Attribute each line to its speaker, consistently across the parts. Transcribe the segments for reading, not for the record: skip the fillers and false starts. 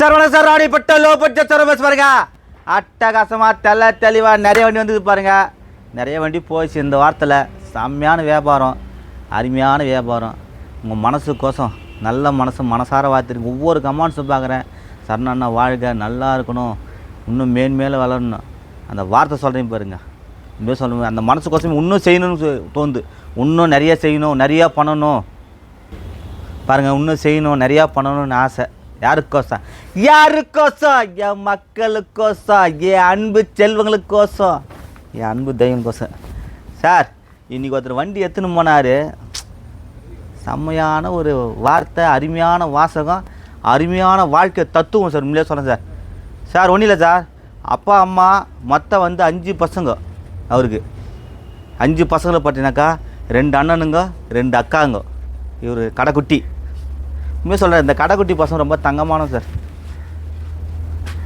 Speaker 1: Saravana sir ஆடிப்பட்ட low budget service பாருங்க. அட்டகாசமாக தெளிவாக நிறைய வண்டி வந்து பாருங்க. நிறைய வண்டி போச்சு இந்த வாரத்தில். செம்மையான வியாபாரம், அருமையான வியாபாரம். உங்கள் மனசுக்கோசம் நல்ல மனசார வார்த்தைங்க. ஒவ்வொரு கமெண்ட்ஸும் பார்க்குறேன். சரணண்ணா வாழ்க, நல்லா இருக்கணும், இன்னும் மேன்மேலே வளரணும், அந்த வார்த்தை சொல்கிறேன் பாருங்க. இன்னும் சொல்லுவேன், அந்த மனசுக்கோசம் இன்னும் செய்யணும்னு தோணுது. இன்னும் நிறைய செய்யணும், நிறையா பண்ணணும் பாருங்கள். இன்னும் செய்யணும், நிறையா பண்ணணும்னு ஆசை. யாருக்கோசம்? என் மக்களுக்கோசம், என் அன்பு செல்வங்களுக்கோசம், என் அன்பு தெய்வங்கோசம். சார் இன்றைக்கி ஒருத்தர் வண்டி எடுத்துன்னு போனார். செம்மையான ஒரு வார்த்தை, அருமையான வாசகம், அருமையான வாழ்க்கை தத்துவம் சார். உண்மையிலே சொல்கிறேன் சார். சார் ஒன்றும் இல்லை சார், அப்பா அம்மா மொத்தம் வந்து 5 பசங்க. அவருக்கு 5 பசங்களை பார்த்தீங்கன்னாக்கா 2 அண்ணனுங்க 2 அக்காங்க. இவர் கடைக்குட்டி. உண்மையாக சொல்கிறேன், இந்த கடைக்குட்டி பசங்க ரொம்ப தங்கமான சார்.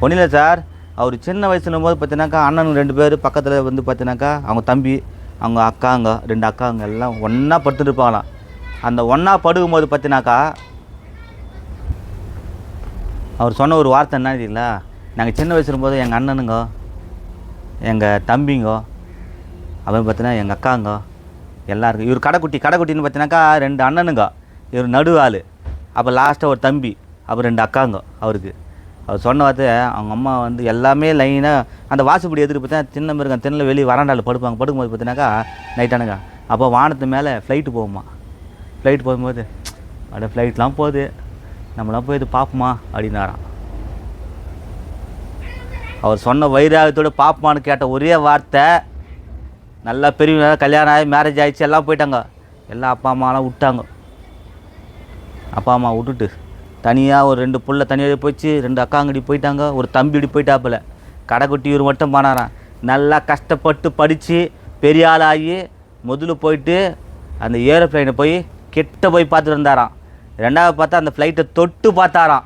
Speaker 1: ஒன்றும் இல்லை சார், அவர் சின்ன வயசுலும் போது பார்த்தீங்கன்னாக்கா அண்ணனுங்க 2 பேர் பக்கத்தில் வந்து பார்த்தீங்கன்னாக்கா அவங்க தம்பி, அவங்க அக்காங்க 2 அக்காங்க எல்லாம் ஒன்றா படுத்துட்டு இருப்பாங்களாம். அந்த ஒன்றா படுக்கும்போது பார்த்தீங்கன்னாக்கா அவர் சொன்ன ஒரு வார்த்தை என்ன தெரியுங்களா? நாங்கள் சின்ன வயசு இருக்கும்போது எங்கள் அண்ணனுங்க, எங்கள் தம்பிங்க, அப்புறம் பார்த்தீங்கன்னா எங்கள் அக்காங்க எல்லாருக்கும். இவர் கடைக்குட்டின்னு பார்த்தீங்கன்னாக்கா 2 அண்ணனுங்க, இவர் நடு ஆள், அப்போ லாஸ்ட்டாக ஒரு தம்பி, அப்புறம் 2 அக்காங்க அவருக்கு. அவர் சொன்ன வார்த்தை, அவங்க அம்மா வந்து எல்லாமே லைனாக அந்த வாசுப்படி எதிர்த்து பார்த்தீங்கன்னா திண்ணை மிருகம் திண்ணில் வெளியே வராண்டாவில் படுக்கும்போது பார்த்தீங்கன்னாக்கா நைட்டானுங்க. அப்போ வானத்து மேலே ஃப்ளைட்டு போகுமா. ஃப்ளைட் போகும்போது அப்படியே ஃப்ளைட்லாம் போகுது, நம்மளாம் போய் இது பார்ப்போமா அப்படின்னாராம். அவர் சொன்ன வைராகத்தோடு பார்ப்போமான்னு கேட்ட ஒரே வார்த்தை, நல்லா பெரிய கல்யாணம் ஆகி மேரேஜ் ஆகிடுச்சு, எல்லாம் போயிட்டாங்க. எல்லாம் அப்பா அம்மாலாம் விட்டாங்க. அப்பா அம்மா விட்டுட்டு தனியாக ஒரு 2 புள்ள தனியாக போயிடுச்சு, 2 அக்காங்கடி போயிட்டாங்க, ஒரு தம்பி இப்படி போயிட்டாப்பில். கடைக்குட்டி இவர் மட்டும் போனாராம். நல்லா கஷ்டப்பட்டு படித்து பெரிய ஆள் ஆகி முதல்ல போயிட்டு அந்த ஏரோப்ளைனை போய் கிட்ட போய் பார்த்துட்டு வந்தாராம். 2வது பார்த்தா அந்த ஃப்ளைட்டை தொட்டு பார்த்தாராம்.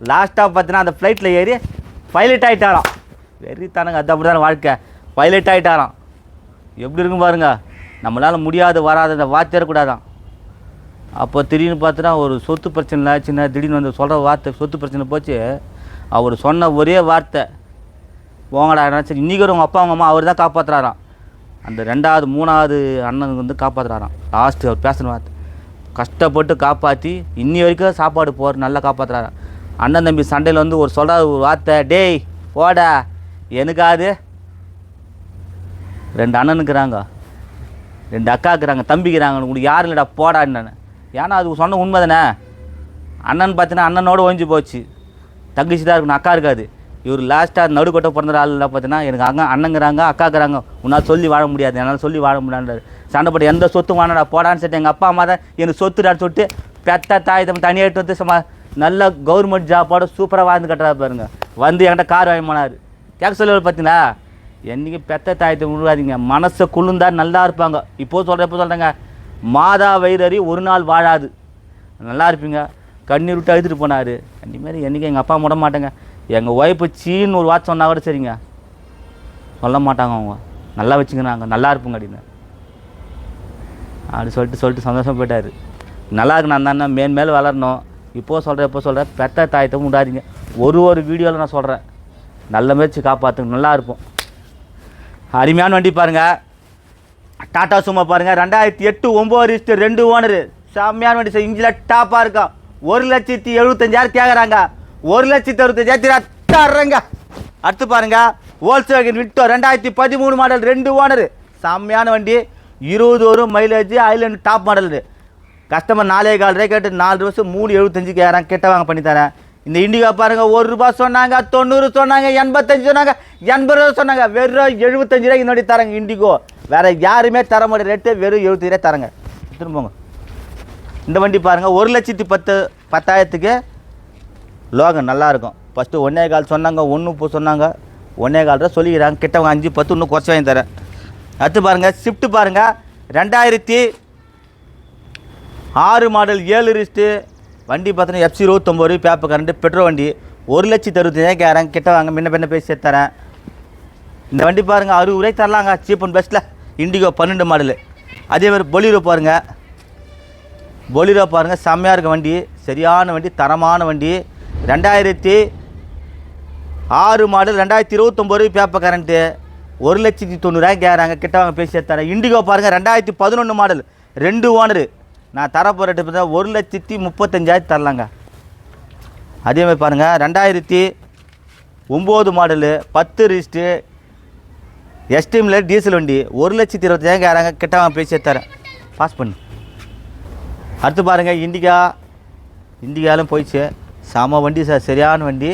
Speaker 1: லாஸ்ட்டாக பார்த்தீங்கன்னா அந்த ஃப்ளைட்டில் ஏறி பைலட் ஆகிட்டாராம். வெறித்தானுங்க, அது அப்படி தானே வாழ்க்கை. பைலட் ஆகிட்டாராம். எப்படி இருக்கும் பாருங்க. நம்மளால் முடியாது வராது அந்த வார்த்தை கூடாதான். அப்போ திடீர்னு பார்த்தோன்னா ஒரு சொத்து பிரச்சனை ஆச்சுன்னா திடீர்னு வந்து சொல்கிற வார்த்தை சொத்து பிரச்சனை போச்சு. அவர் சொன்ன ஒரே வார்த்தை, போங்கடா சரி. இன்றைக்கி உங்கள் அப்பா அவங்க அம்மா அவர் தான் காப்பாற்றுறாராம். அந்த 2வது 3வது அண்ணனுக்கு வந்து காப்பாற்றுறாராம். லாஸ்ட்டு அவர் பேசுகிற வார்த்தை கஷ்டப்பட்டு காப்பாற்றி இன்னி வரைக்கும் சாப்பாடு போகிற நல்லா காப்பாற்றுறாராம். அண்ணன் தம்பி சண்டையில் வந்து ஒரு சொல்கிற ஒரு வார்த்தை, டேய் போடா, எனக்காது 2 அண்ணனுக்குறாங்க, 2 அக்காக்குறாங்க, தம்பிக்கிறாங்க, உங்களுக்கு யாரும் இல்லைடா போடான்னு. ஏன்னா அது சொன்ன உண்மை தானே. அண்ணன் பார்த்தீங்கன்னா அண்ணனோடு ஒழிஞ்சு போச்சு, தங்கச்சி தான் இருக்கணும், அக்கா இருக்காது. இவர் லாஸ்ட்டாக நடுக்கொட்டை பிறந்த ஆள் பார்த்தீங்கன்னா எனக்கு அண்ணங்கிறாங்க அக்காக்குறாங்க, உன்னால் சொல்லி வாழ முடியாது, என்னால் சொல்லி வாழ முடியாதுன்றாரு. சண்டைப்பட்டு எந்த சொத்தும் வாங்கினடா போடான்னு சொல்லிட்டு எங்கள் அப்பா அம்மா தான் எனக்கு சொத்துடான்னு சொல்லிட்டு பெத்த தாய் தம் தனியாகிட்டு வந்து நல்ல கவர்மெண்ட் ஜாப்போட சூப்பராக வாழ்ந்து கட்டுறா பாருங்க. வந்து என்கிட்ட கார் வாங்கி போனார். கேட்க சொல்லுவார் பார்த்தீங்களா, என்றைக்கு பெத்த தாயத்தை விழுவாதீங்க, மனசை குளிர்ந்தா நல்லா இருப்பாங்க. இப்போது சொல்கிறேங்க, மாதா வைரறி ஒரு நாள் வாழாது, நல்லா இருப்பீங்க. கண்ணீர் விட்டு அழுதுட்டு போனார். அந்தமாரி என்றைக்கு எங்கள் அப்பா விட மாட்டேங்க. எங்கள் ஒய்ஃபு சீன்னு ஒரு வாட்ச் சொன்னால் கூட சரிங்க, சொல்ல மாட்டாங்க. அவங்க நல்லா வச்சுக்கிறாங்க, நல்லா இருப்புங்க அப்படின்னு அப்படி சொல்லிட்டு சந்தோஷம் போயிட்டார். நல்லா இருக்கு, நான் தானே மேல் வளரணும். இப்போது சொல்கிறேன் பெத்த தாயத்தை விடாதீங்க. ஒரு வீடியோவில் நான் சொல்கிறேன், நல்ல முயற்சி காப்பாற்றுங்க, நல்லா இருப்போம். அருமையான வண்டி பாருங்கள், டாட்டா சும்மா பாருங்கள். 2008 9:2 ஓனரு. செம்மையான வண்டி சார். இன்ஜினில் டாப்பாக இருக்கும். 1,75,000 கேட்குறாங்க. 1,65,000 தர்றேங்க. அடுத்து பாருங்கள், வோல்க்ஸ்வேகன் விக்டோ 2013 மாடல் 2 ஓனரு. செம்மையான வண்டி, 20 வரும் mileage, Island top model. Customer 4.25 கேட்டு 4 வருஷம் 3,75 கேட்குறாங்க. கிட்ட வாங்க பண்ணி தரேன். இந்த இண்டிகா பாருங்கள், ₹1 சொன்னாங்க, 90 சொன்னாங்க, 85 சொன்னாங்க, 80 சொன்னாங்க. வெறும் 75 ரூபாய்க்கு முன்னாடி தரேங்க. இண்டிகோ வேறு யாருமே தர முடியாது, ரேட்டு வெறும் 70 ரூபாய் தரேங்க. திரும்பங்க. இந்த வண்டி பாருங்கள், 1,10,000க்கு லோகன் நல்லாயிருக்கும். ஃபஸ்ட்டு 1.25 சொன்னாங்க, 1 சொன்னாங்க, 1.25 ரூபா சொல்லிக்கிறாங்க. கிட்டவங்க 5 10 இன்னும் குறைச்சி வாங்கி தரேன். அடுத்து பாருங்கள், ஸ்விஃப்ட் பாருங்கள், 2006 மாடல் 7 ரிஸ்ட்டு வண்டி பார்த்தீங்கன்னா FC 29 பேப்பர் கரண்ட்டு பெட்ரோல் வண்டி. 1,65,000 கேட்குறாங்க. கிட்ட வாங்க, முன்ன பேசி சேர்த்து தரேன். இந்த வண்டி பாருங்கள், 60 ரூபாய்க்கு தரலாங்க, சீப் அண்ட் பெஸ்ட்டில். Indigo 12 model. அதே மாதிரி பொலிரோ பாருங்கள், செம்மையாக இருக்க வண்டி, சரியான வண்டி, தரமான வண்டி. 2010 6 மாடல் 2029 பேப்பர் கரண்ட்டு 1,90,000 கேட்குறாங்க. கிட்ட வாங்க பேசி தரேன். இண்டிகோ பாருங்கள் 2011 மாடல் 2 ஓனரு. நான் தரப்போ ரேட்டு பார்த்தா 1,35,000 தரலாங்க. அதேமாதிரி பாருங்கள் 2009 மாடலு 10 ரிஜிஸ்ட்ரு எஸ்டிமில் டீசல் வண்டி 1,25,000 கேட்குறாங்க. கிட்ட வாங்க பேசி தரேன். பாஸ் பண்ணு. அடுத்து பாருங்கள் இண்டிகாலும் போயிடுச்சு. செம வண்டி சார், சரியான வண்டி.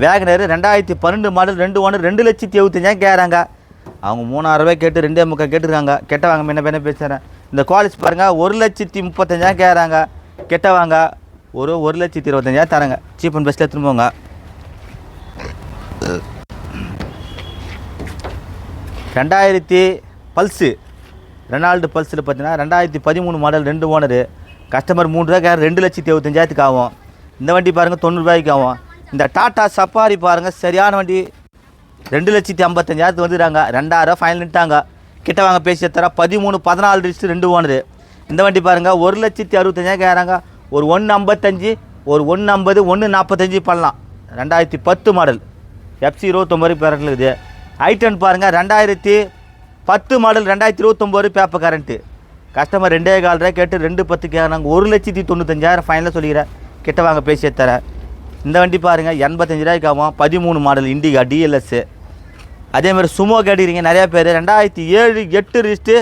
Speaker 1: வேகனர் 2012 மாடல் 2 ஓனர் 2,75,000 கேட்குறாங்க. அவங்க 3,000 ரூபாய் கேட்டு 2,300 கேட்டுருக்காங்க. கெட்ட வாங்க முன்ன பேசுகிறேன். இந்த குவாலிட்டி பாருங்கள் 1,35,000 கேட்குறாங்க. கெட்ட வாங்க ஒரு 1,25,000 தராங்க. சீப் அண்ட் பெஸ்ட்டில் திரும்புவாங்க. பல்ஸு ரெனால்டு பல்ஸில் பார்த்தீங்கன்னா 2013 மாடல் 2 ஓனரு. கஸ்டமர் 3 ரூபா 2,75,000 ஆகும். இந்த வண்டி பாருங்கள் 90 ரூபாய்க்கு ஆகும். இந்த டாட்டா சஃபாரி பாருங்கள் சரியான வண்டி 2,55,000 வந்துடுறாங்க. 2,000 ஃபைனல் நிட்டாங்க. கிட்ட வாங்க பேசி தர 13-14 ரிஜிஸ்டர் 2 ஓனரு. இந்த வண்டி பாருங்கள் 1,65,000 கேட்குறாங்க. ஒரு 1,55 ஒரு 1,50 1,45 பண்ணலாம். 2010 மாடல் FC 29 பேரட்டில் இருக்குது. ஐட்டன் பாருங்கள் 2010 மாடல் 2029 பேப்பர் கரண்ட்டு. கஸ்டமர் 2,400 ரூபாய் கேட்டு 2,10 கேட்குறாங்க. 1,95,000 ஃபைனலாக சொல்லிக்கிறேன். கிட்ட வாங்க பேசி தரேன். இந்த வண்டி பாருங்கள் 85 ரூபாய்க்கு ஆகும். 13 மாடல் இண்டிகா டிஎல்எஸ்ஸு. அதேமாதிரி சுமோ கேட்டுக்கிறீங்க நிறையா பேர். 2007 8 ரிஜிஸ்ட்டு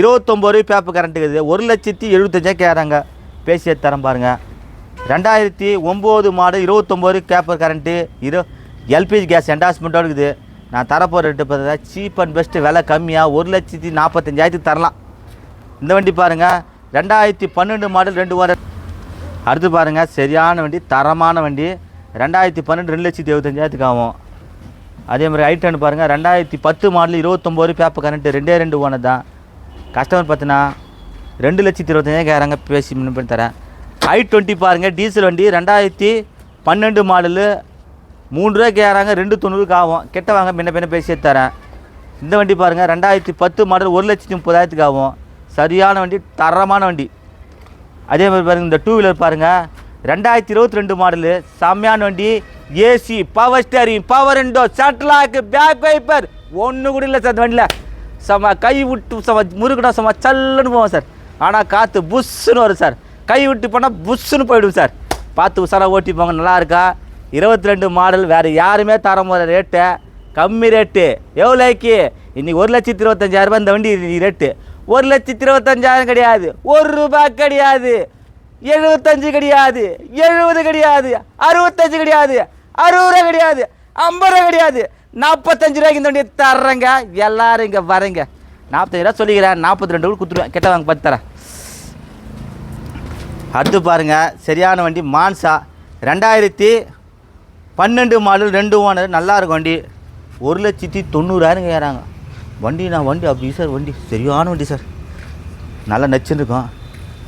Speaker 1: 29 பேப்பர் கரண்ட் இருக்குது. 1,75,000 கேட்குறாங்க. பேசி தரம் பாருங்கள். 2009 model 29 paper current LPG gas என்டாஸ்மெண்ட்டோடு இருக்குது. நான் தரப்போகிற ரேட்டு பார்த்தா சீப் அண்ட் பெஸ்ட்டு, விலை கம்மியாக 1,45,000 தரலாம். இந்த வண்டி பாருங்கள் 2012 மாடல் 2 ஓனர். அடுத்து பாருங்கள் சரியான வண்டி, தரமான வண்டி 2012 2,75,000 ஆகும். அதே மாதிரி ஐட்டன் பாருங்கள் 2010 மாடல் 29 பேப்பர் கரண்ட்டு 2 ஓனர் தான். கஸ்டமர் பார்த்தீங்கன்னா 2,25,000 கேட்குறாங்க. பேசி முன்ன பண்ணி தரேன். i20 பாருங்கள் டீசல் வண்டி 2012 மாடலு 3 ரூபா கேட்குறாங்க. 2,90 ஆகும். கெட்ட வாங்க முன்ன பேசி தரேன். இந்த வண்டி பாருங்கள் 2010 மாடல் 1,30,000 ஆகும். சரியான வண்டி, தரமான வண்டி. அதே மாதிரி பாருங்கள் இந்த 2 வீலர் பாருங்கள் 2022 மாடலு செம்மையான வண்டி. AC, power steering, power window, central lock, back wiper ஒன்று கூட இல்லை சார். அந்த வண்டியில் செம்ம கை விட்டு முறுக்கினா செம்ம சல்லுன்னு போவோம் சார். ஆனால் காற்று புஷ்ஷுன்னு வரும் சார். கை விட்டு போனால் புஷ்ஷுன்னு போய்டும் சார். பார்த்து உசாராக ஓட்டி போங்க. நல்லா இருக்கா? 22 மாடல். வேறு யாருமே தர போகிற ரேட்டு கம்மி ரேட்டு. எவ்வளோக்கு இன்றைக்கி 1,25,000 இந்த வண்டி ரேட்டு. 1,25,000 கிடையாது, 1 ரூபாய் கிடையாது, 75 கிடையாது, 70 கிடையாது, 65 கிடையாது, 60 ரூபா கிடையாது, 50 ரூபா கிடையாது, 45 ரூபாய்க்கு இந்த வண்டி தர்றேங்க. எல்லோரும் இங்கே வரேங்க. 45 ரூபா சொல்லிக்கிறேன். 42 கூட கொடுத்துருவேன். கெட்ட வாங்க பார்த்து தரேன். அடுத்து பாருங்கள் சரியான வண்டி மான்சா 2012 மாடல் 2 ஓனர். நல்லா இருக்கும் வண்டி. 1,90,000 கேட்குறாங்க. வண்டி அப்படி சார். வண்டி சரியான வண்டி சார். நல்லா நச்சுருக்கும்.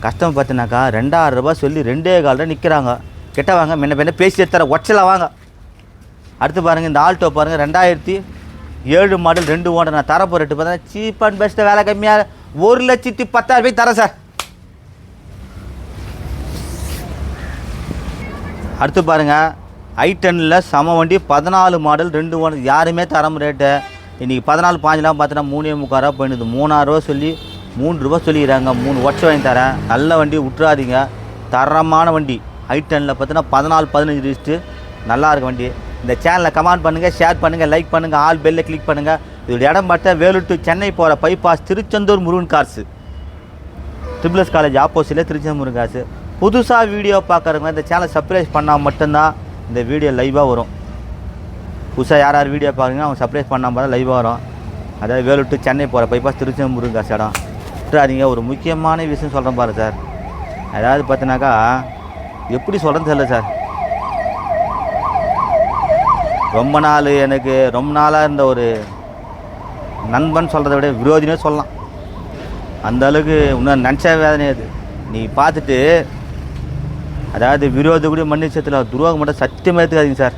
Speaker 1: கஸ்டமர் பார்த்தினாக்கா 2,000 ரூபாய் சொல்லி 2,400 நிற்கிறாங்க. கெட்ட வாங்க முன்ன பேசி தர ஒச்சலாக வாங்க. அடுத்து பாருங்கள் இந்த ஆல்டோ பாருங்கள் 2007 மாடல் 2 ஓனர். நான் தரப்போ ரேட்டு பார்த்தா சீப் அண்ட் பெஸ்ட்டு, வேலை கம்மியாக 1,10,000 தரேன் சார். அடுத்து பாருங்கள் i10ல் சம வண்டி 14 மாடல் 2 ஓனர். யாருமே தரம் ரேட்டு இன்றைக்கி 14-15 பார்த்தீங்கன்னா 3,300 ரூபா போயிடுது. 3,000 ரூபா சொல்லி 3 ரூபா சொல்லிக்கிறாங்க. 3 ஒட்ச வாங்கி தரேன். நல்ல வண்டி விட்டுறாதீங்க. தரமான வண்டி. i10ல் பார்த்தீங்கன்னா 14-15 ரிஜிஸ்ட்டு. நல்லா இருக்கும் வண்டி. இந்த சேனலை கமெண்ட் பண்ணுங்கள், ஷேர் பண்ணுங்கள், லைக் பண்ணுங்கள், ஆல் பெல்லை கிளிக் பண்ணுங்கள். இதோட இடம் பார்த்தா வேலூர் டு சென்னை போகிற bypass Tiruchendur Murugan cars, triple S college ஆப்போசிட்டில் திருச்செந்தூர் முருகன் கார்ஸு. புதுசாக வீடியோ பார்க்குறவங்க இந்த சேனலை சப்ஸ்கிரைப் பண்ணால் மட்டும்தான் இந்த வீடியோ லைவாக வரும். புதுசாக யார் வீடியோ பார்க்குறீங்க அவங்க சப்ஸ்கிரைப் பண்ணாமல் தான் லைவாக வரும். அதாவது வேலூர் டு சென்னை போகிற பைபாஸ் திருச்செந்தூர் முருகன் காசு இடம் விட்டுறாதீங்க. ஒரு முக்கியமான விஷயம் சொல்கிறேன் பாருங்கள் சார். அதாவது பார்த்தினாக்கா எப்படி சொல்கிறேன்னு தெரியல சார். ரொம்ப நாளாக இருந்த ஒரு நண்பன் சொல்கிறத விட விரோதினே சொல்லலாம். அந்த அளவுக்கு இன்னும் நினச்ச வேதனை அது. நீ பார்த்துட்டு அதாவது விரோதி கூட மன்னிச்சத்தில் துரோகம் மட்டும் சத்தியமாக எடுத்துக்காதீங்க சார்.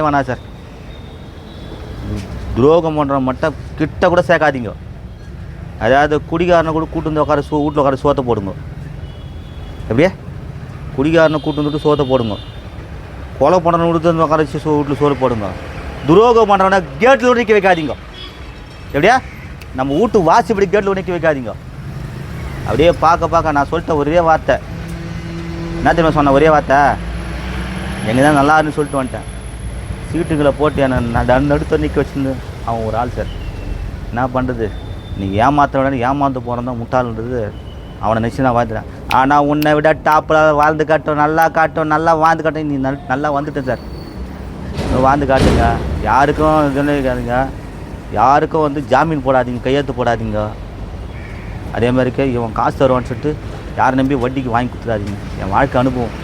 Speaker 1: வேணாம் சார். துரோகம் பண்ணுற மட்டும் கிட்ட கூட சேர்க்காதீங்க. அதாவது குடிகாரனை கூட கூட்டு வந்து உட்கார வீட்டில் உட்கார சோத்தை போடுங்க. எப்படியே குடிகாரனை கூட்டு வந்துட்டு சோத்தை போடுங்க. கொலை பண்ணணும் கொடுத்து வந்து உட்கார வச்சு வீட்டில் சோறு போடுங்க. துரோகம் பண்ணுறவன கேட்டில் நிற்க வைக்காதீங்க. எப்படியா நம்ம வீட்டு வாசிப்படி கேட்டில் நிற்க வைக்காதீங்க. அப்படியே பார்க்க நான் சொல்லிட்ட ஒரே வார்த்தை என்ன தெரியுமா சொன்ன ஒரே வார்த்தை, எங்கே தான் நல்லா இருக்குன்னு சொல்லிட்டு வந்துட்டேன். சீட்டுகளை போட்டு என்னை நடுத்த நிற்க வச்சுருந்து அவன் ஒரு ஆள் சார். என்ன பண்ணுறது, நீங்கள் ஏமாத்துறவன ஏமாந்து போகிறதா முட்டாள்ன்றது அவனை நினச்சி நான் வாழ்த்துறேன். ஆனால் உன்னை விட டாப்பில் வாழ்ந்து காட்டும், நல்லா வாழ்ந்து காட்டும். நீ நல்லா வந்துட்டேன் சார், வாழ்ந்து காட்டுங்க. யாருக்கும் இதுக்காதுங்க, யாருக்கும் வந்து ஜாமீன் போடாதீங்க, கையெழுத்து போடாதீங்க. அதே மாதிரிக்கே இவன் காசு தருவான்னு சொல்லிட்டு யாரை நம்பி வட்டிக்கு வாங்கி கொடுத்துடாதீங்க. என் வாழ்க்கை அனுபவம்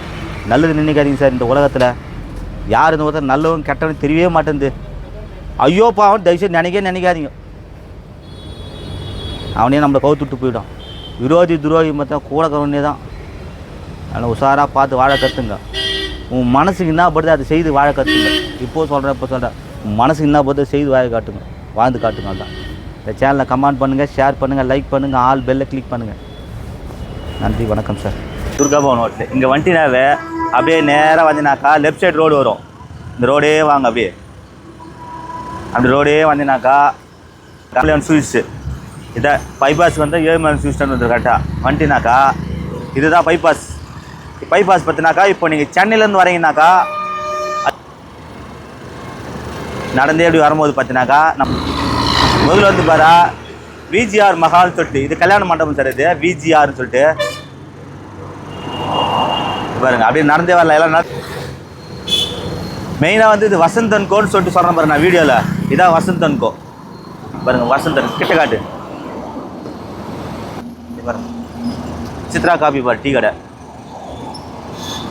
Speaker 1: நல்லது நினைக்காதீங்க சார். இந்த உலகத்தில் யார் இந்த ஒருத்தர் நல்லவன் கெட்டவன் தெரியவே மாட்டேங்குது. ஐயோ பாவன் தயவுசெய்து நினைக்காதீங்க. அவனே நம்மளை கவுத்துட்டு போயிட்டான். விரோதி துரோகி மொத்தம் கூட கவனே தான். அதனால் உஷாராக பார்த்து வாழ கற்றுங்க. உன் மனசுக்கு என்ன படுது அதை செய்து வாழ கற்றுங்க. இப்போ சொல்கிறேன் உன் மனசுக்கு என்ன படுது செய்து வாழ காட்டுங்க, வாழ்ந்து காட்டுங்க. அதுதான் இந்த சேனலை கமெண்ட் பண்ணுங்கள், ஷேர் பண்ணுங்கள், லைக் பண்ணுங்கள், ஆல் பெல்லை கிளிக் பண்ணுங்கள். நன்றி, வணக்கம் சார். துர்கா பவன் ஹோட்டல் இங்கே வந்துட்டினாவே அப்படியே நேராக வந்தினாக்கா லெஃப்ட் சைடு ரோடு வரும். இந்த ரோடே வாங்க, அப்படியே அப்படி ரோடே வந்தினாக்கா காலையில் ஸ்வீட்ஸு இதை பைபாஸ் வந்து 7 மணி ஸ்வீட்ஸ்ன்னு வந்து கரெக்டாக வந்துட்டினாக்கா இதுதான் பைபாஸ். பார்த்தினாக்கா இப்போ நீங்கள் சென்னையிலேருந்து வரீங்கனாக்கா நடந்தே எப்படி வரும்போது பார்த்தினாக்கா நம்ம முதல்ல வந்து பாரா விஜிஆர் மஹால்னு சொல்லிட்டு, இது கல்யாண மண்டபம் சார். இது விஜிஆர்னு சொல்லிட்டு பாருங்க, அப்படியே நடந்தே வரல. எல்லாம் மெயினாக வந்து இது வசந்தன்கோன்னு சொல்லிட்டு சொல்கிறேன் பாருங்க நான் வீடியோவில். இதான் வசந்தன்கோ பாருங்க, வசந்தன் கிட்ட காட்டு பாருங்க. சித்ரா காபி பார் டீ கடை.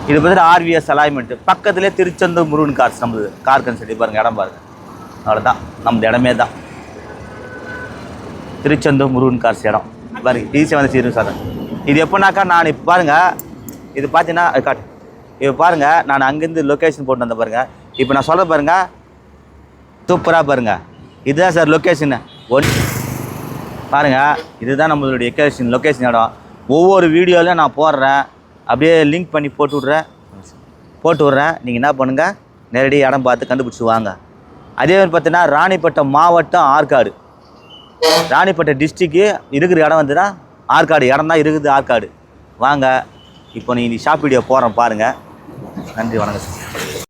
Speaker 1: இது பார்த்தீங்கன்னா ஆர்விஎஸ் அலைன்மெண்ட் பக்கத்துலேயே திருச்செந்தூர் முருகன் கார்ஸ் நம்மளுது கார்கன் சொல்லி பாருங்கள். இடம் பாருங்கள், அவ்வளோதான் நம்ம இடமே தான். திருச்செந்தூர் முருகன் கார்ஸ் இடம் பாருங்க. ஈஸியாக வந்து சீரும் சார். இது எப்போனாக்கா நான் இப்போ பாருங்கள், இது பார்த்தீங்கன்னா காட்டு இப்போ பாருங்கள், நான் அங்கேருந்து லொக்கேஷன் போட்டு வந்தேன் பாருங்கள். இப்போ நான் சொல்ல பாருங்கள், சூப்பராக பாருங்கள். இதுதான் சார் லொக்கேஷனு. பாருங்கள், இதுதான் நம்மளுடைய லொக்கேஷன் இடம். ஒவ்வொரு வீடியோலையும் நான் போடுறேன், அப்படியே லிங்க் பண்ணி போட்டு விட்றேன். நீங்கள் என்ன பண்ணுங்கள், நேரடி இடம் பார்த்து கண்டுபிடிச்சி வாங்க. அதே மாதிரி பார்த்தீங்கன்னா ராணிப்பேட்டை மாவட்டம் ஆற்காடு, ராணிப்பேட்டை டிஸ்ட்ரிக்கு இருக்கிற இடம் வந்துன்னா ஆற்காடு இடம் தான் இருக்குது. ஆற்காடு வாங்க. இப்போ நீ ஷாப் வீடியோ போகிறேன் பாருங்கள். நன்றி, வணக்கம் சார்.